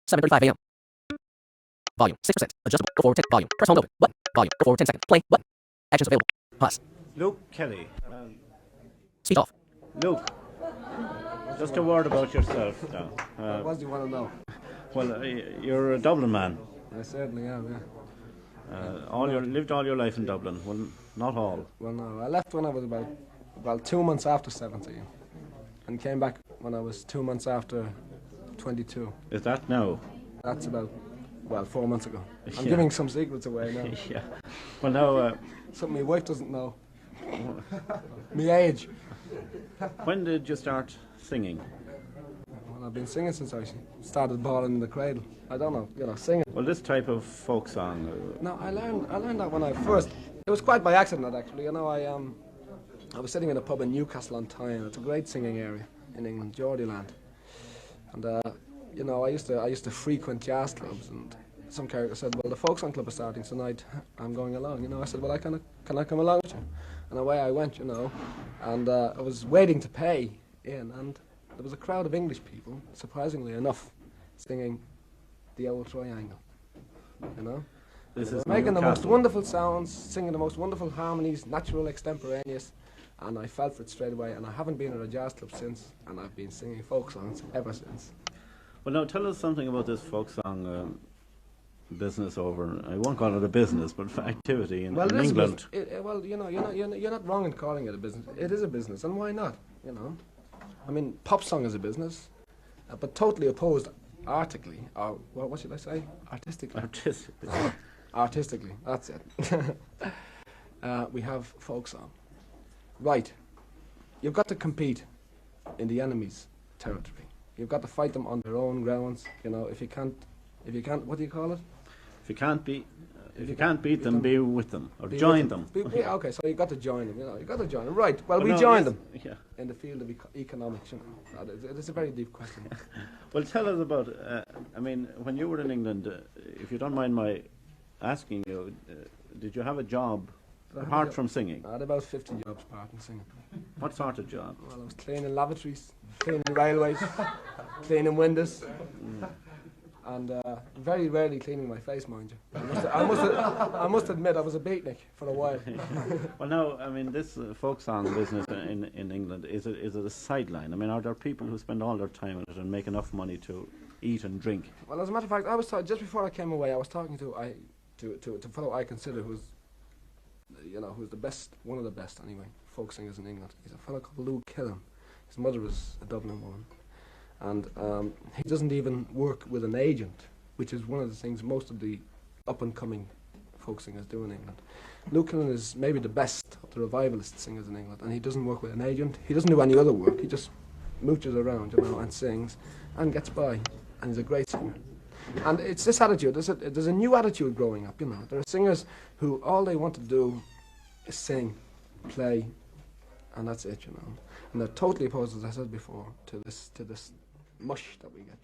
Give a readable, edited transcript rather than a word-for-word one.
7:35 a.m. Volume 6%. Adjustable. Go forward 10. Volume. Press home to open. Button. Volume. Go forward 10 seconds. Play. Button. Actions available. Pause. Luke Kelly. Speech off. Luke, just a word about yourself now. What do you want to know? Well, you're a Dublin man. I certainly am, yeah. Lived all your life in Dublin. Well, not all. Well, no, I left when I was about 2 months after 17 and came back when I was 2 months after 22. Is that now? That's about, 4 months ago. I'm Yeah. giving some secrets away now. Yeah. Well, now, Something my wife doesn't know. My age. when did you start singing? Well, I've been singing since I started balling in the cradle. I don't know, singing. Well, this type of folk song. No, I learned that when I first. It was quite by accident, actually. I was sitting in a pub in Newcastle on Tyne. It's a great singing area in England, Geordieland. And I used to frequent jazz clubs, and some character said, "Well, the folk song club is starting tonight. I'm going along." I said, "Well, can I come along with you?" And away I went, And I was waiting to pay in, and there was a crowd of English people, surprisingly enough, singing the old triangle. This They were is making the most Newcastle. wonderful sounds, singing the most wonderful harmonies, natural, extemporaneous, and I fell for it straight away. And I haven't been at a jazz club since, and I've been singing folk songs ever since. Well, now tell us something about this folk song business over. I won't call it a business, but activity in It is a England. business. You're not wrong in calling it a business. It is a business, and why not? I mean, pop song is a business, but totally opposed artistically, or what should I say? Artistically. Artistically. Artistically, that's it. We have folk song. Right. You've got to compete in the enemy's territory. You've got to fight them on their own grounds. If you can't, what do you call it? If you can't beat them, be with them or Be join with them. Okay, so you've got to join them. You've got to join them. Right. Well, we no, joined yes, them Yeah. in the field of economics. It's a very deep question. Well, tell us about. When you were in England, if you don't mind my asking you, did you have a job apart from singing? I had about 50 jobs apart from singing. What sort of job? Well, I was cleaning lavatories, cleaning railways, cleaning windows, and very rarely cleaning my face, mind you. I must admit I was a beatnik for a while. Well, now, this folk song business in England, is it a sideline? Are there people who spend all their time on it and make enough money to eat and drink? Well, as a matter of fact, I was just before I came away, I was talking to a fellow I consider who's the best, one of the best anyway, folk singers in England. He's a fellow called Luke Killen. His mother is a Dublin woman. And he doesn't even work with an agent, which is one of the things most of the up-and-coming folk singers do in England. Luke Killen is maybe the best of the revivalist singers in England, and he doesn't work with an agent. He doesn't do any other work. He just mooches around, and sings, and gets by. And he's a great singer. And it's this attitude. There's a new attitude growing up. There are singers who all they want to do is sing, play, and that's it. And they're totally opposed, as I said before, to this mush that we get.